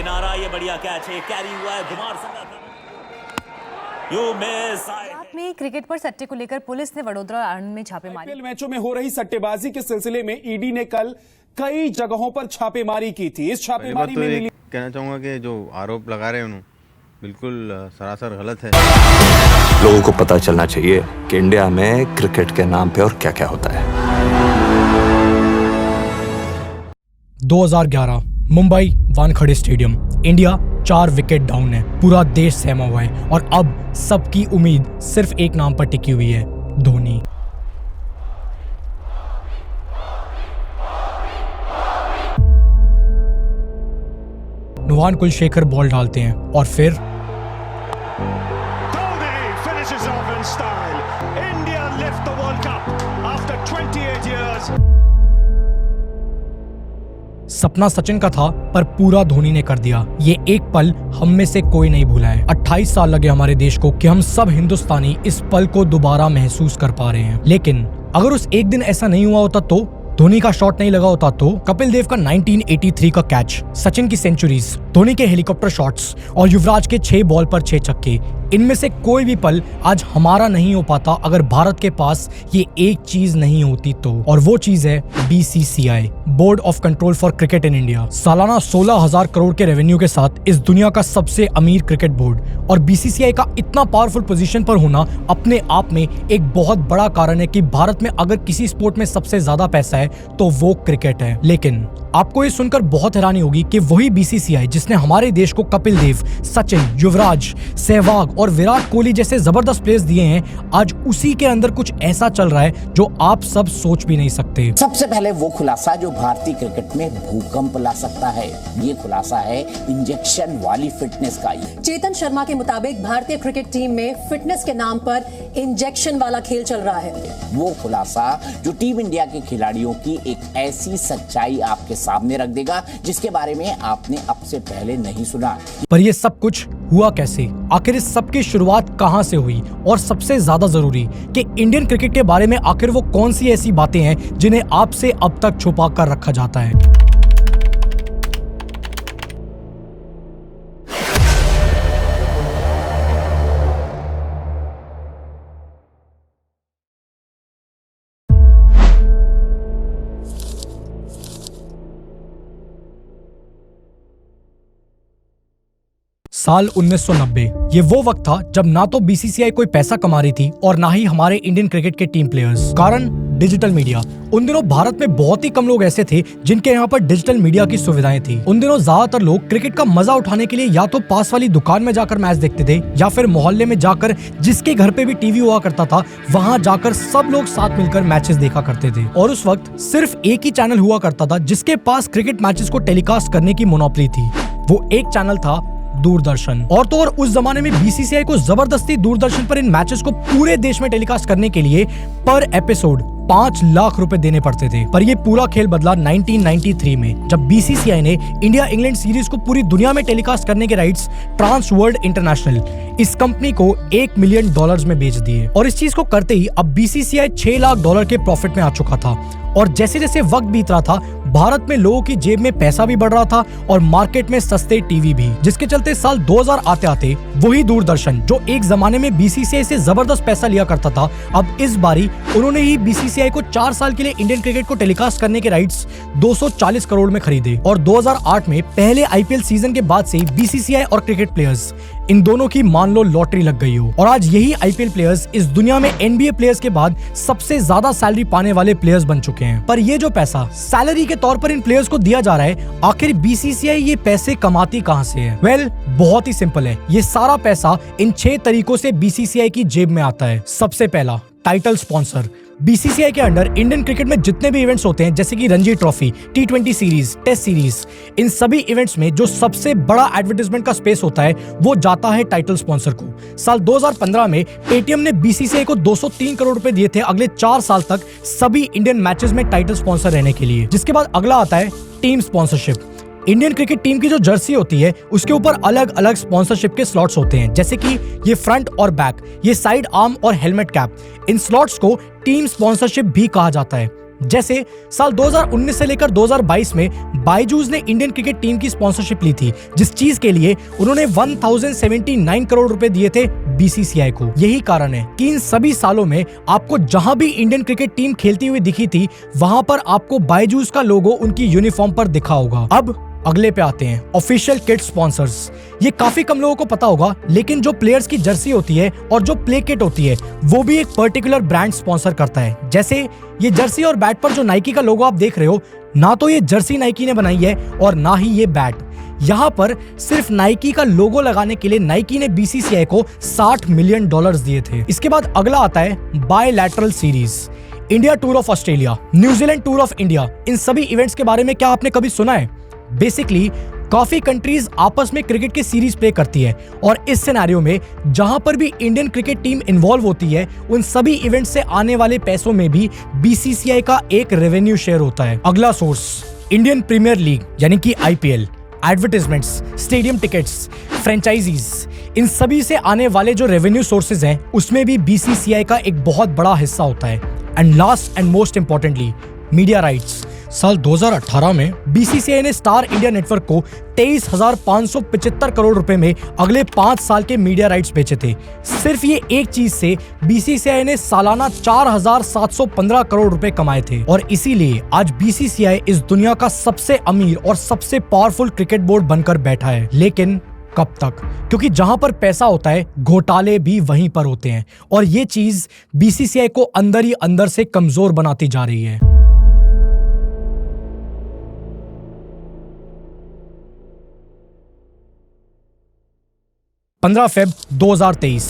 किनारा, ये बढ़िया कैच है, कैरी हुआ है, कुमार संगकारा, यू मिस। गुजरात में क्रिकेट पर सट्टे को लेकर पुलिस ने वडोदरा और आणंद में छापेमारी। आईपीएल मैचों में हो रही सट्टेबाजी के सिलसिले में ईडी ने कल कई जगहों पर छापेमारी की थी। इस छापेमारी में मिली, कहना चाहूंगा कि जो आरोप लगा रहे हैं उन्होंने बिल्कुल सरासर गलत है। लोगों को पता चलना चाहिए कि इंडिया में क्रिकेट के नाम पे और क्या क्या होता है। 2011 Mumbai Wankhede stadium, India 4 wicket down है, पूरा देश सहमा हुआ है और अब सबकी उम्मीद सिर्फ एक नाम पर टिकी हुई है, धोनी। नुवान कुलशेखर बॉल डालते हैं और फिर सपना सचिन का था पर पूरा धोनी ने कर दिया। ये एक पल हम में से कोई नहीं भूला है। 28 साल लगे हमारे देश को कि हम सब हिंदुस्तानी इस पल को दोबारा महसूस कर पा रहे हैं। लेकिन अगर उस एक दिन ऐसा नहीं हुआ होता तो धोनी का शॉट नहीं लगा होता तो कपिल देव का 1983 का कैच, सचिन की सेंचुरीज, धोनी के हेलीकॉप्टर शॉट्स और युवराज के 6 बॉल पर 6 छक्के, इनमें से कोई भी पल आज हमारा नहीं हो पाता अगर भारत के पास ये एक चीज नहीं होती तो। और वो चीज है BCCI, board of control for cricket in India. सालाना 16,000 करोड़ के रेवेन्यू के साथ इस दुनिया का सबसे अमीर क्रिकेट बोर्ड और BCCI का इतना पावरफुल पोजीशन पर होना अपने आप में एक बहुत बड़ा कारण है कि भारत में अगर किसी स्पोर्ट में सबसे ज्यादा पैसा है तो वो क्रिकेट है। लेकिन आपको ये सुनकर बहुत हैरानी होगी कि वही BCCI जिसने हमारे देश को कपिल देव, सचिन, युवराज, सहवाग और विराट कोहली जैसे जबरदस्त प्लेयर्स दिए हैं, आज उसी के अंदर कुछ ऐसा चल रहा है जो आप सब सोच भी नहीं सकते। सबसे पहले वो खुलासा जो भारतीय क्रिकेट में भूकंप ला सकता है, ये खुलासा है इंजेक्शन वाली फिटनेस का। चेतन शर्मा के मुताबिक भारतीय क्रिकेट टीम में फिटनेस के नाम पर इंजेक्शन वाला खेल चल रहा है। वो खुलासा जो टीम इंडिया के खिलाड़ियों की एक ऐसी सच्चाई आपके सामने रख देगा जिसके बारे में आपने अब से पहले नहीं सुना। पर ये सब कुछ हुआ कैसे? आखिर इस सब की शुरुआत कहां से हुई? और सबसे ज्यादा जरूरी कि इंडियन क्रिकेट के बारे में आखिर वो कौन सी ऐसी बातें हैं जिन्हें आपसे अब तक छुपा कर रखा जाता है। साल 1990, ये वो वक्त था जब ना तो BCCI कोई पैसा कमा रही थी और ना ही हमारे इंडियन क्रिकेट के टीम प्लेयर्स। कारण डिजिटल मीडिया। उन दिनों भारत में बहुत ही कम लोग ऐसे थे जिनके यहाँ पर डिजिटल मीडिया की सुविधाएं थी। उन दिनों ज्यादातर लोग क्रिकेट का मजा उठाने के लिए या तो पास वाली दुकान में जाकर मैच देखते थे या फिर मोहल्ले में जाकर जिसके घर पे भी टीवी हुआ करता था वहां जाकर सब लोग साथ मिलकर मैचेस देखा करते थे। और उस वक्त सिर्फ एक ही चैनल हुआ करता था जिसके पास क्रिकेट मैचेस को टेलीकास्ट करने की मोनोपोली थी। वो एक चैनल था दूरदर्शन। और तो और उस जमाने में BCCI को जबरदस्ती दूरदर्शन पर इन मैचेस को पूरे देश में टेलीकास्ट करने के लिए पर एपिसोड 5 लाख रुपए देने पड़ते थे। पर ये पूरा खेल बदला 1993 में जब BCCI ने इंडिया इंग्लैंड सीरीज को पूरी दुनिया में टेलीकास्ट करने के राइट्स ट्रांस वर्ल्ड इंटरनेशनल इस कंपनी को $1 मिलियन में बेच दिए। और इस चीज को करते ही अब BCCI $6 लाख के प्रॉफिट में आ चुका था। और जैसे जैसे वक्त बीत रहा था भारत में लोगों की जेब में पैसा भी बढ़ रहा था और मार्केट में सस्ते टीवी भी, जिसके चलते साल 2000 आते आते वही दूरदर्शन जो एक जमाने में BCCI से जबरदस्त पैसा लिया करता था, अब इस बारी उन्होंने ही BCCI को 4 साल के लिए इंडियन क्रिकेट को टेलीकास्ट करने के राइट्स 240 करोड़ में खरीदे। और 2008 में पहले IPL सीजन के बाद से BCCI और क्रिकेट प्लेयर्स इन दोनों की मान लो लॉटरी लग गई हो। और आज यही IPL प्लेयर्स इस दुनिया में NBA प्लेयर्स के बाद सबसे ज्यादा सैलरी पाने वाले प्लेयर्स बन चुके हैं। पर ये जो पैसा सैलरी के तौर पर इन प्लेयर्स को दिया जा रहा है, आखिर BCCI ये पैसे कमाती कहां से है? वेल, बहुत ही सिंपल है। ये सारा पैसा इन 6 तरीकों से BCCI की जेब में आता है। सबसे पहला, टाइटल स्पॉन्सर। BCCI के अंडर इंडियन क्रिकेट में जितने भी इवेंट्स होते हैं जैसे कि Ranji trophy, T20 series, test series, इन सभी इवेंट्स में जो सबसे बड़ा एडवर्टाइजमेंट का स्पेस होता है वो जाता है टाइटल स्पॉन्सर को। साल 2015 में पेटीएम ने BCCI को 203 करोड़ रुपए दिए थे अगले 4 साल तक सभी इंडियन मैचेस में टाइटल स्पॉन्सर रहने के लिए। जिसके बाद अगला आता है team sponsorship. Indian cricket team की जो जर्सी होती है उसके ऊपर अलग अलग स्पॉन्सरशिप के स्लॉट्स होते हैं, जैसे कि ये फ्रंट और बैक, ये साइड आर्म और हेलमेट कैप। इन स्लॉट्स को टीम स्पॉन्सरशिप भी कहा जाता है। जैसे साल 2019 से लेकर 2022 में बायजूस ने इंडियन क्रिकेट टीम की स्पॉन्सरशिप ली थी, जिस चीज के लिए उन्होंने 1079 करोड़ रुपए दिए थे बीसीसीआई को। यही कारण है कि इन सभी सालों में आपको जहां भी इंडियन क्रिकेट टीम खेलती हुई दिखी थी, वहां पर आपको बायजूस का लोगो उनकी यूनिफॉर्म पर दिखा होगा। अब अगले पे आते हैं, ऑफिशियल किट स्पॉन्सर्स। ये काफी कम लोगों को पता होगा, लेकिन जो प्लेयर्स की जर्सी होती है और जो प्ले किट होती है, वो भी एक पर्टिकुलर ब्रांड स्पॉन्सर करता है। जैसे ये जर्सी और बैट पर जो नाइकी का लोगो आप देख रहे हो, ना तो ये जर्सी नाइकी ने बनाई है और ना ही ये बैट। यहाँ पर सिर्फ नाइकी का लोगो लगाने के लिए नाइकी ने बीसीसीआई को $60 मिलियन दिए थे। इसके बाद अगला आता है bilateral series. India tour of Australia, New Zealand tour of India, इन सभी इवेंट्स के बारे में क्या आपने कभी सुना है? बेसिकली काफी कंट्रीज आपस में क्रिकेट की सीरीज प्ले करती है, और इस सिनेरियो में जहां पर भी इंडियन क्रिकेट टीम इन्वॉल्व होती है, उन सभी इवेंट से आने वाले पैसों में भी बीसीसीआई का एक रेवेन्यू शेयर होता है। अगला सोर्स इंडियन प्रीमियर लीग यानी कि IPL, advertisements, stadium tickets, franchises, इन सभी से आने वाले जो रेवेन्यू सोर्सेज हैं, उसमें भी बीसीसीआई का एक बहुत बड़ा हिस्सा होता है। And last and most importantly, media rights. साल 2018 में बीसीसीआई ने स्टार इंडिया नेटवर्क को 23,575 करोड़ रुपए में अगले 5 साल के मीडिया राइट्स बेचे थे। सिर्फ ये एक चीज से बीसीसीआई ने सालाना 4,715 करोड़ रुपए कमाए थे, और इसीलिए आज बीसीसीआई इस दुनिया का सबसे अमीर और सबसे पावरफुल क्रिकेट बोर्ड बनकर बैठा है। लेकिन कब तक? क्योंकि जहां पर पैसा होता है, घोटाले भी वहीं पर होते हैं, और ये चीज बीसीसीआई को अंदर ही अंदर से कमजोर बनाती जा रही है। Feb 2023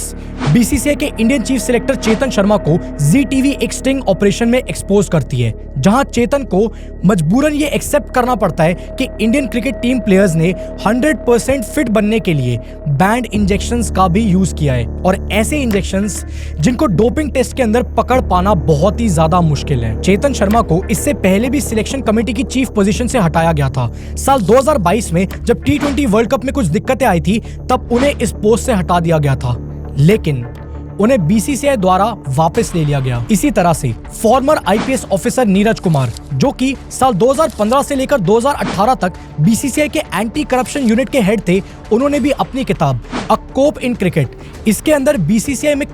बीसीसीआई के Indian chief selector Chetan Sharma को जी टीवी एक स्टिंग ऑपरेशन में एक्सपोज करती है, जहां चेतन को मजबूरन ये एक्सेप्ट करना पड़ता है कि इंडियन क्रिकेट टीम प्लेयर्स ने 100% फिट बनने के लिए बैंड इंजेक्शंस का भी यूज किया है, और ऐसे इंजेक्शंस जिनको डोपिंग टेस्ट के अंदर पकड़ पाना बहुत ही ज्यादा मुश्किल है। चेतन शर्मा को इससे पहले भी सिलेक्शन कमेटी की चीफ पोजीशन से हटाया गया था। साल 2022 में जब T20 वर्ल्ड कप में कुछ दिक्कतें आई थी, तब उन्हें इस पोस्ट से हटा दिया गया था, लेकिन उन्हें बीसीसीआई द्वारा वापस ले लिया गया। इसी तरह से farmer IPS officer Neeraj Kumar, जो कि साल 2015 से लेकर 2018 तक बीसीसीआई के एंटी करप्शन यूनिट के हेड थे, उन्होंने भी अपनी किताब अ कोप इन क्रिकेट, इसके अंदर बीसीसीआई में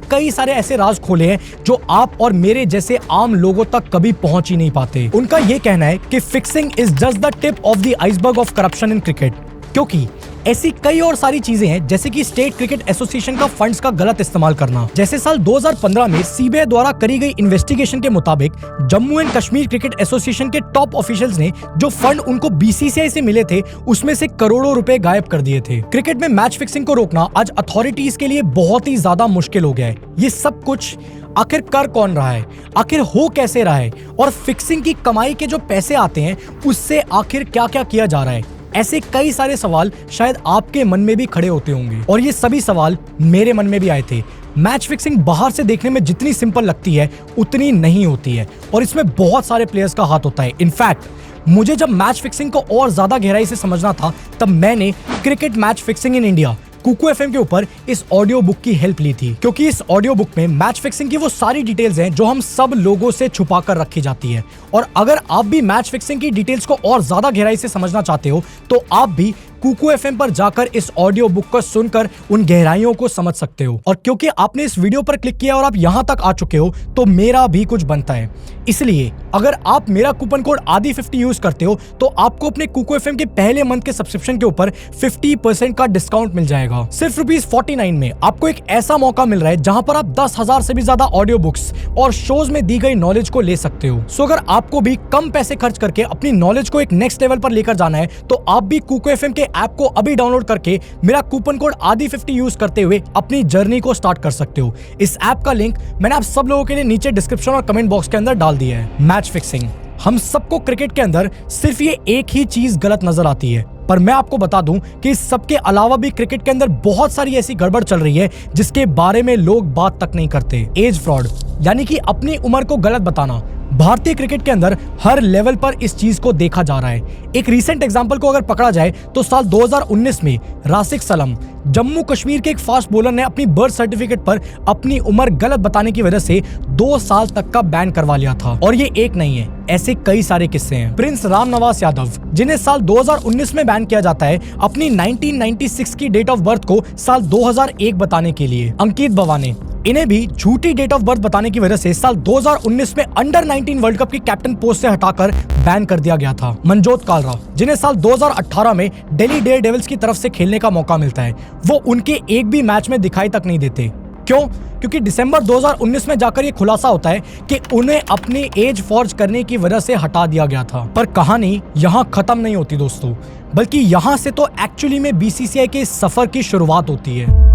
कई सारे ऐसे राज खोले हैं जो आप और मेरे जैसे आम लोगों तक कभी पहुंच ही नहीं पाते। उनका यह कहना है कि fixing is just the tip of the iceberg of corruption in cricket, क्योंकि ऐसी कई और सारी चीजें हैं, जैसे कि स्टेट क्रिकेट एसोसिएशन का फंड्स का गलत इस्तेमाल करना। जैसे साल 2015 में सीबीआई द्वारा करी गई इन्वेस्टिगेशन के मुताबिक Jammu and Kashmir cricket association के टॉप ऑफिशियल्स ने जो फंड उनको बीसीसीआई से मिले थे, उसमें से करोड़ों रुपए गायब कर दिए थे। क्रिकेट में मैच फिक्सिंग को रोकना आज अथॉरिटीज के लिए बहुत ही ज्यादा मुश्किल हो गया है। ये सब कुछ आखिर कर कौन रहा है, आखिर हो कैसे रहा है, और फिक्सिंग की कमाई के जो पैसे आते हैं उससे आखिर क्या क्या किया जा रहा है? ऐसे कई सारे सवाल शायद आपके मन में भी खड़े होते होंगे, और ये सभी सवाल मेरे मन में भी आए थे। मैच फिक्सिंग बाहर से देखने में जितनी सिंपल लगती है, उतनी नहीं होती है, और इसमें बहुत सारे प्लेयर्स का हाथ होता है। इनफैक्ट मुझे जब मैच फिक्सिंग को और ज्यादा गहराई से समझना था, तब मैंने cricket match fixing in India Kuku FM के ऊपर इस ऑडियो बुक की हेल्प ली थी, क्योंकि इस ऑडियो बुक में मैच फिक्सिंग की वो सारी डिटेल्स हैं जो हम सब लोगों से छुपा कर रखी जाती है। और अगर आप भी मैच फिक्सिंग की डिटेल्स को और ज्यादा गहराई से समझना चाहते हो, तो आप भी कुकू एफएम पर जाकर इस ऑडियो बुक को सुनकर उन गहराइयों को समझ सकते हो। और क्योंकि आपने इस वीडियो पर क्लिक किया और आप यहां तक आ चुके हो, तो मेरा भी कुछ बनता है। इसलिए अगर आप मेरा कूपन कोड ADI50 यूज करते हो, तो आपको अपने कुकू एफएम के पहले मंथ के सब्सक्रिप्शन के ऊपर 50% का डिस्काउंट मिल जाएगा। सिर्फ ₹49 में आपको एक ऐसा मौका मिल रहा है जहां पर आप 10,000 से भी ज्यादा ऑडियो बुक्स और शोज में दी गई नॉलेज को ले सकते हो। सो अगर आपको भी कम पैसे खर्च करके अपनी नॉलेज को एक नेक्स्ट लेवल पर लेकर जाना है, तो आप भी कुकू एफएम के ऐप को अभी डाउनलोड करके मेरा कूपन कोड ADI50 यूज करते हुए अपनी जर्नी को स्टार्ट कर सकते हो। इस ऐप का लिंक मैंने आप सब लोगों के लिए नीचे डिस्क्रिप्शन और कमेंट बॉक्स के अंदर डाल दिया है। मैच फिक्सिंग, हम सबको क्रिकेट के अंदर सिर्फ ये एक ही चीज गलत नजर आती है, पर मैं आपको बता दूं कि इस सब के अलावा भी क्रिकेट के अंदर बहुत सारी ऐसी गड़बड़ चल रही है जिसके बारे में लोग बात तक नहीं करते। एज फ्रॉड, यानी कि अपनी उम्र को गलत बताना, भारतीय क्रिकेट के अंदर हर लेवल पर इस चीज को देखा जा रहा है। एक रीसेंट एग्जांपल को अगर पकड़ा जाए तो साल 2019 में राशिक सलम, जम्मू कश्मीर के एक फास्ट बॉलर ने अपनी बर्थ सर्टिफिकेट पर अपनी उम्र गलत बताने की वजह से 2 साल तक का बैन करवा लिया था। और ये एक नहीं है, ऐसे कई सारे किस्से हैं। प्रिंस रामनवास यादव, जिन्हें साल 2019 में बैन किया जाता है अपनी 1996 की डेट ऑफ बर्थ को साल 2001 बताने के लिए। अंकित बवाने, इन्हें भी झूठी डेट ऑफ बर्थ बताने की वजह से साल 2019 में अंडर 19 वर्ल्ड कप की कैप्टन पोस्ट से हटाकर बैन कर दिया गया था। मनजोत कालरा, जिन्हें साल 2018 में दिल्ली डेयर डेविल्स की तरफ से खेलने का मौका मिलता है, वो उनके एक भी मैच में दिखाई तक नहीं देते। क्यों? क्योंकि दिसंबर 2019 में जाकर ये खुलासा होता है कि उन्हें अपनी एज फॉर्ज करने की वजह से हटा दिया गया था। पर कहानी यहाँ खत्म नहीं होती दोस्तों, बल्कि यहाँ से तो एक्चुअली में बीसीसीआई के सफर की शुरुआत होती है।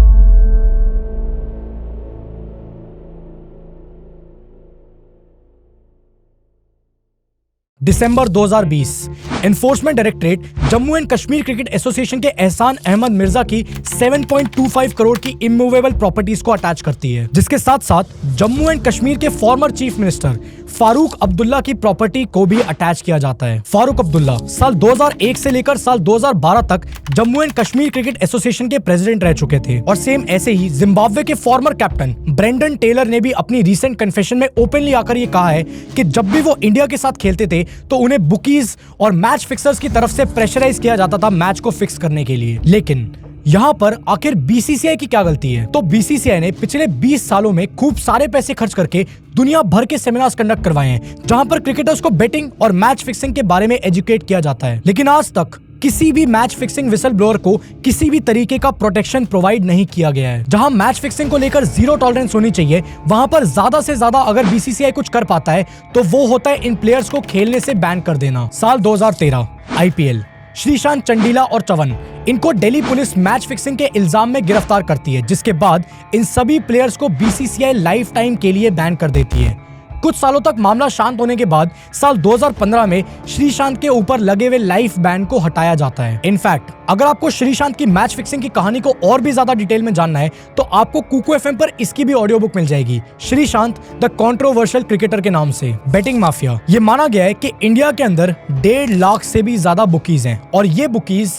दिसंबर 2020, enforcement directorate Jammu and Kashmir cricket association के एहसान अहमद मिर्जा की 7.25 करोड़ की इमूवेबल प्रॉपर्टीज को अटैच करती है, जिसके साथ साथ जम्मू एंड कश्मीर के former chief minister Farooq Abdullah की प्रॉपर्टी को भी अटैच किया जाता है। फारूक अब्दुल्ला साल 2001 से लेकर साल 2012 तक Jammu and Kashmir cricket association के प्रेसिडेंट रह चुके थे। और सेम ऐसे ही जिम्बाब्वे के फॉर्मर कैप्टन ब्रेंडन टेलर ने भी अपनी रीसेंट कन्फेशन में ओपनली आकर ये कहा है कि जब भी वो इंडिया के साथ खेलते थे तो उन्हें बुकीज और मैच फिक्सर्स की तरफ से प्रेशराइज किया जाता था मैच को फिक्स करने के लिए। लेकिन यहाँ पर आखिर बीसीसीआई की क्या गलती है? तो बीसीसीआई ने पिछले 20 सालों में खूब सारे पैसे खर्च करके दुनिया भर के सेमिनार्स कंडक्ट करवाए हैं, जहां पर क्रिकेटर्स को बेटिंग और मैच फिक्सिंग के बारे में एजुकेट किया जाता है। लेकिन आज तक किसी भी मैच फिक्सिंग विसल ब्लोअर को किसी भी तरीके का प्रोटेक्शन प्रोवाइड नहीं किया गया है। जहां मैच फिक्सिंग को लेकर 0 टॉलरेंस होनी चाहिए, वहां पर ज्यादा से ज्यादा अगर बीसीसीआई कुछ कर पाता है तो वो होता है इन प्लेयर्स को खेलने से बैन कर देना। साल 2013 आईपीएल, श्रीशांत, चंडीला और चवन, इनको दिल्ली पुलिस मैच फिक्सिंग के इल्जाम में गिरफ्तार करती है, जिसके बाद इन सभी प्लेयर्स को बीसीसीआई लाइफ टाइम के लिए बैन कर देती है। कुछ सालों तक मामला शांत होने के बाद साल 2015 में श्रीशांत के ऊपर लगे हुए लाइफ बैन को हटाया जाता है। इनफैक्ट अगर आपको श्रीशांत की मैच फिक्सिंग की कहानी को और भी ज्यादा डिटेल में जानना है तो आपको कुकू एफएम पर इसकी भी ऑडियो बुक मिल जाएगी, श्रीशांत द कंट्रोवर्शियल क्रिकेटर के नाम से। बेटिंग माफिया, ये माना गया है कि इंडिया के अंदर 1.5 लाख से भी ज्यादा बुकीज हैं और ये बुकीज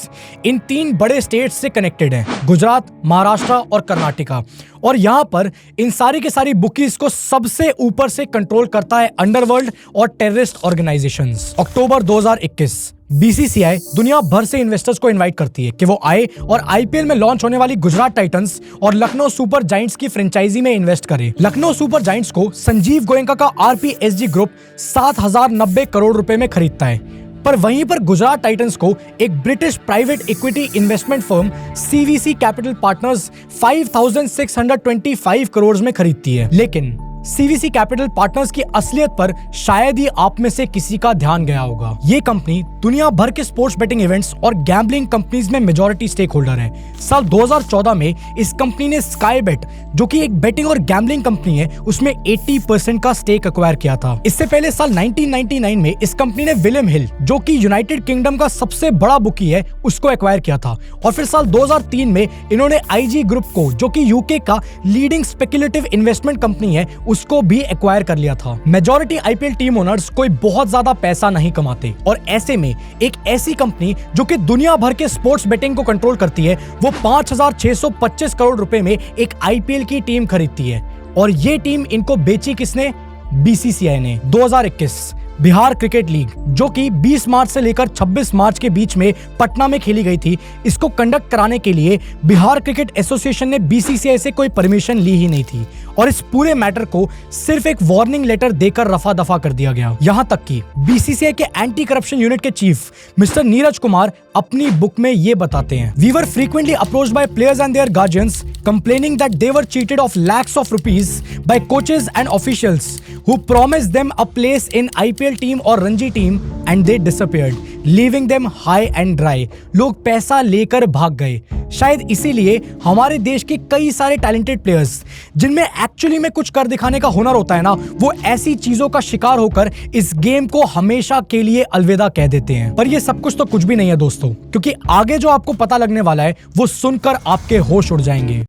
इन 3 बड़े स्टेट्स से कनेक्टेड हैं, गुजरात, महाराष्ट्र और कर्नाटका। और यहाँ पर इन सारी के सारी बुकीज को सबसे ऊपर से कंट्रोल करता है अंडरवर्ल्ड और टेररिस्ट ऑर्गेनाइजेशंस। अक्टूबर 2021 बीसीसीआई दुनिया भर से इन्वेस्टर्स को इनवाइट करती है कि वो आए और आईपीएल में लॉन्च होने वाली गुजरात टाइटंस और लखनऊ सुपर जायंट्स की फ्रेंचाइजी में इन्वेस्ट करें। लखनऊ सुपर जायंट्स को संजीव गोयनका का आरपीएसजी ग्रुप 7,090 करोड़ रुपए में खरीदता है, पर वहीं पर गुजरात टाइटंस को एक British private equity investment firm CVC capital partners 5,625 crore में खरीदती है। लेकिन सीवीसी कैपिटल पार्टनर्स की असलियत पर शायद ही आप में से किसी का ध्यान गया होगा। ये कंपनी दुनिया भर के स्पोर्ट्स बेटिंग इवेंट्स और गैम्बलिंग कंपनीज में मेजॉरिटी स्टेक होल्डर है। साल 2014 में इस कंपनी ने स्काई बेट, जो कि एक बेटिंग और गैम्बलिंग कंपनी है, उसमें 80% का स्टेक एक्वायर किया था। इससे पहले साल 1999 में इस कंपनी ने विलियम हिल, जो कि यूनाइटेड किंगडम का सबसे बड़ा बुकी है, उसको एक्वायर किया था। और फिर साल 2003 में इन्होंने आईजी ग्रुप को, जो कि यूके का लीडिंग स्पेक्युलेटिव इन्वेस्टमेंट कंपनी है, उसको भी एक्वायर कर लिया था। मेजॉरिटी आईपीएल टीम ओनर्स कोई बहुत ज्यादा पैसा नहीं कमाते और ऐसे में एक ऐसी कंपनी जो कि दुनिया भर के स्पोर्ट्स बेटिंग को कंट्रोल करती है, वो 5,625 करोड़ रुपए में एक आईपीएल की टीम खरीदती है। और ये टीम इनको बेची किसने? बीसीसीआई ने। 2021 बिहार क्रिकेट लीग, जो कि 20 मार्च से लेकर 26 मार्च के बीच में पटना में खेली गई थी, इसको कंडक्ट कराने के लिए बिहार क्रिकेट एसोसिएशन ने बीसीसीआई से कोई परमिशन ली ही नहीं थी और इस पूरे मैटर को सिर्फ एक वार्निंग लेटर देकर रफा दफा कर दिया गया। यहां तक कि बीसीसीआई के एंटी करप्शन यूनिट के चीफ मिस्टर नीरज कुमार अपनी बुक में ये बताते हैं, we were frequently approached by players and their guardians complaining that they were cheated of lakhs of rupees by coaches and officials who promised them a place in IPL team or Ranji team and they disappeared, leaving them high and dry. लोग पैसा लेकर भाग गए। शायद इसीलिए हमारे देश के कई सारे टैलेंटेड प्लेयर्स, जिनमें एक्चुअली में कुछ कर दिखाने का हुनर होता है ना, वो ऐसी चीजों का शिकार होकर इस गेम को हमेशा के लिए अलविदा कह देते हैं। पर ये सब कुछ तो कुछ भी नहीं है दोस्तों, क्योंकि आगे जो आपको पता लगने वाला है वो सुनकर आपके होश उड़ जाएंगे।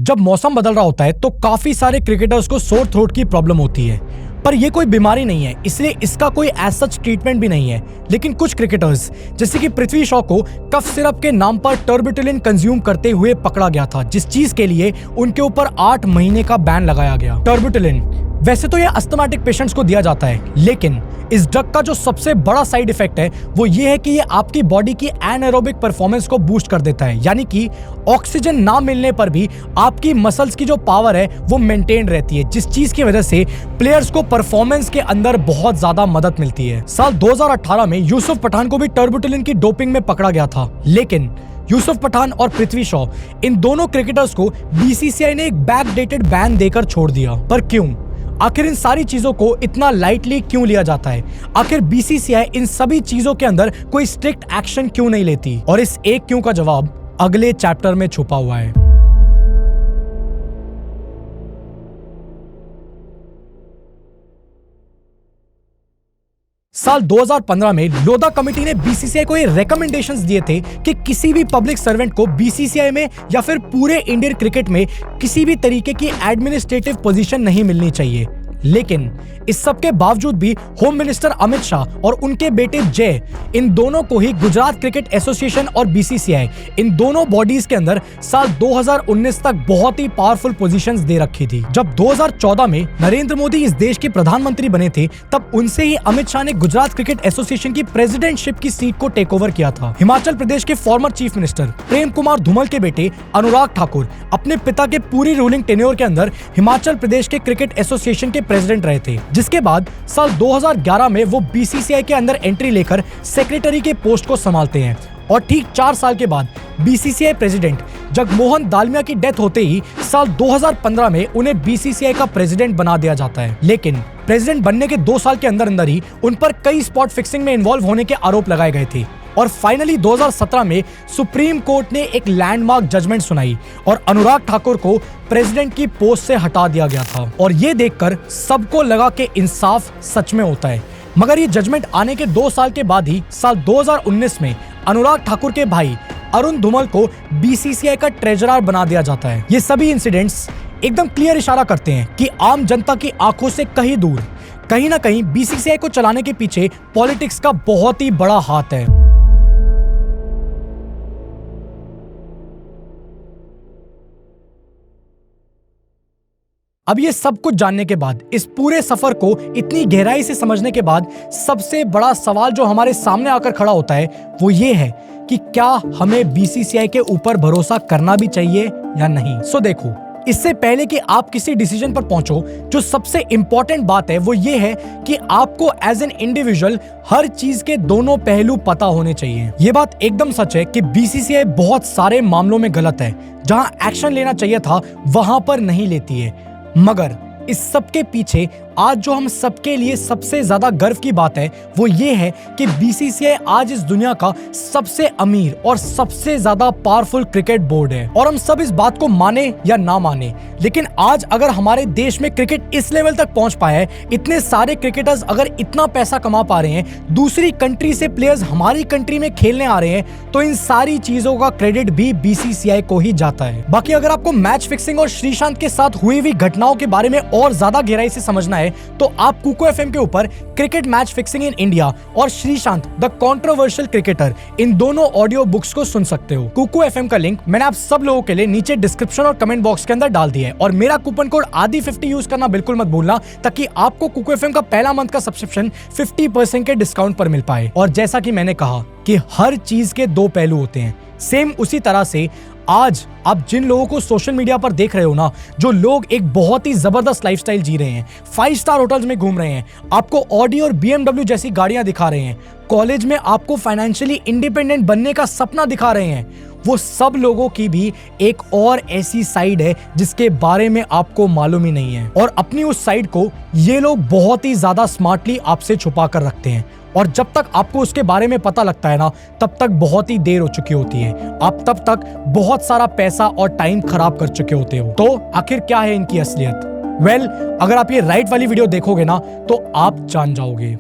जब मौसम बदल रहा होता है तो काफी सारे क्रिकेटर्स को सोर थ्रोट की प्रॉब्लम होती है, पर यह कोई बीमारी नहीं है, इसलिए इसका कोई एज सच ट्रीटमेंट भी नहीं है। लेकिन कुछ क्रिकेटर्स जैसे कि पृथ्वी शॉ को कफ सिरप के नाम पर टर्बिटुलिन कंज्यूम करते हुए पकड़ा गया था, जिस चीज के लिए उनके ऊपर 8 महीने का बैन लगाया गया। टर्बिटुलिन वैसे तो यह अस्थमाटिक पेशेंट्स को दिया जाता है, लेकिन इस ड्रग का जो सबसे बड़ा साइड इफेक्ट है वो ये है कि ये आपकी बॉडी की एनाएरोबिक परफॉर्मेंस को बूस्ट कर देता है, यानी कि ऑक्सीजन ना मिलने पर भी आपकी मसल्स की जो पावर है वो मेंटेन रहती है, जिस चीज की वजह से प्लेयर्स को परफॉर्मेंस के अंदर बहुत ज्यादा मदद मिलती है। साल 2018 में यूसुफ पठान को भी टर्बिटुलिन की डोपिंग में पकड़ा गया था, लेकिन यूसुफ पठान और पृथ्वी शॉ इन दोनों क्रिकेटर्स को बीसीसीआई ने एक बैकडेटेड बैन देकर छोड़ दिया। पर क्यों? आखिर इन सारी चीजों को इतना लाइटली क्यों लिया जाता है? आखिर बीसीसीआई इन सभी चीजों के अंदर कोई स्ट्रिक्ट एक्शन क्यों नहीं लेती? और इस एक क्यों का जवाब अगले चैप्टर में छुपा हुआ है। साल 2015 में लोधा कमेटी ने बीसीसीआई को ये रिकमेंडेशंस दिए थे कि किसी भी पब्लिक सर्वेंट को बीसीसीआई में या फिर पूरे इंडियन क्रिकेट में किसी भी तरीके की एडमिनिस्ट्रेटिव पोजीशन नहीं मिलनी चाहिए। लेकिन इस सब के बावजूद भी होम मिनिस्टर अमित शाह और उनके बेटे जय, इन दोनों को ही गुजरात क्रिकेट एसोसिएशन और बीसीसीआई, इन दोनों बॉडीज के अंदर साल 2019 तक बहुत ही पावरफुल पोजीशंस दे रखी थी। जब 2014 में नरेंद्र मोदी इस देश के प्रधानमंत्री बने थे, तब उनसे ही अमित शाह ने गुजरात क्रिकेट एसोसिएशन की प्रेसिडेंटशिप की सीट को टेक ओवर किया था। हिमाचल प्रदेश के former chief minister Prem Kumar Dhumal के बेटे अनुराग ठाकुर अपने पिता के पूरी रूलिंग टेन्योर के अंदर हिमाचल प्रदेश के क्रिकेट एसोसिएशन के प्रेसिडेंट रहे थे, जिसके बाद साल 2011 में वो बीसीसीआई के अंदर एंट्री लेकर सेक्रेटरी के पोस्ट को संभालते हैं। और ठीक 4 साल के बाद बीसीसीआई प्रेसिडेंट जगमोहन दालमिया की डेथ होते ही साल 2015 में उन्हें बीसीसीआई का प्रेसिडेंट बना दिया जाता है। लेकिन प्रेसिडेंट बनने के 2 साल के अंदर अंदर ही उन पर कई स्पॉट फिक्सिंग में इन्वॉल्व होने के आरोप लगाए गए थे और फाइनली 2017 में सुप्रीम कोर्ट ने एक लैंडमार्क जजमेंट सुनाई और अनुराग ठाकुर को प्रेसिडेंट की पोस्ट से हटा दिया गया था। और ये देखकर सबको लगा कि इंसाफ सच में होता है। मगर ये जजमेंट आने के 2 साल के बाद ही साल 2019 में अनुराग ठाकुर के भाई अरुण धूमल को बीसीसीआई का ट्रेजरर बना दिया जाता है। ये सभी इंसिडेंट्स एकदम क्लियर इशारा करते हैं कि आम जनता की आंखों से कहीं दूर, कहीं ना कहीं बीसीसीआई को चलाने के पीछे पॉलिटिक्स का बहुत ही बड़ा हाथ है। अब ये सब कुछ जानने के बाद, इस पूरे सफर को इतनी गहराई से समझने के बाद, सबसे बड़ा सवाल जो हमारे सामने आकर खड़ा होता है वो ये है कि क्या हमें बीसीसीआई के ऊपर भरोसा करना भी चाहिए या नहीं। सो देखो, इससे पहले कि आप किसी डिसीजन पर पहुंचो, जो सबसे इंपॉर्टेंट बात है वो ये है कि आपको एज एन इंडिविजुअल हर चीज के दोनों पहलू पता होने चाहिए। ये बात एकदम सच है कि बीसीसीआई बहुत सारे मामलों में गलत है, जहां एक्शन लेना चाहिए था वहां पर नहीं लेती है। मगर इस सब के पीछे आज जो हम सबके लिए सबसे ज्यादा गर्व की बात है वो ये है कि बीसीसीआई आज इस दुनिया का सबसे अमीर और सबसे ज्यादा पावरफुल क्रिकेट बोर्ड है। और हम सब इस बात को माने या ना माने, लेकिन आज अगर हमारे देश में क्रिकेट इस लेवल तक पहुंच पाया है, इतने सारे क्रिकेटर्स अगर इतना पैसा कमा पा रहे हैं, दूसरी कंट्री से प्लेयर्स हमारी कंट्री में खेलने आ रहे हैं, तो इन सारी चीजों का क्रेडिट भी बीसीसीआई को ही जाता है। बाकी अगर आपको मैच फिक्सिंग और श्रीशांत के साथ हुई हुई घटनाओं के बारे में और ज्यादा गहराई से समझना है तो आप कुको एफएम के ऊपर cricket match fixing in India और श्रीशांत द कंट्रोवर्शियल क्रिकेटर, इन दोनों ऑडियो बुक्स को सुन सकते हो। कुको एफएम का लिंक मैंने आप सब लोगों के लिए नीचे डिस्क्रिप्शन और कमेंट बॉक्स के अंदर डाल दिया है। और मेरा कूपन कोड आदि50 यूज करना बिल्कुल मत भूलना, ताकि आपको कुको एफएम का पहला मंथ का सब्सक्रिप्शन 50% के डिस्काउंट पर मिल पाए। और जैसा कि मैंने कहा कि हर चीज के 2 पहलू होते हैं, सेम उसी तरह से आज आप जिन लोगों को सोशल मीडिया पर देख रहे हो ना, जो लोग एक बहुत ही जबरदस्त लाइफस्टाइल जी रहे हैं, 5 स्टार होटल्स में घूम रहे हैं, आपको ऑडी और बीएमडब्ल्यू जैसी गाड़ियां दिखा रहे हैं, कॉलेज में आपको फाइनेंशियली इंडिपेंडेंट बनने का सपना दिखा रहे हैं, वो सब लोगों की भी एक और ऐसी साइड है जिसके बारे में आपको मालूम ही नहीं है। और अपनी उस साइड को ये लोग बहुत ही ज्यादा स्मार्टली आपसे छुपा कर रखते हैं। और जब तक आपको उसके बारे में पता लगता है ना, तब तक बहुत ही देर हो चुकी होती है। आप तब तक बहुत सारा पैसा और टाइम खराब कर चुके होते हो। तो आखिर क्या है इनकी असलियत? वेल, अगर आप ये राइट वाली वीडियो देखोगे ना तो आप जान जाओगे।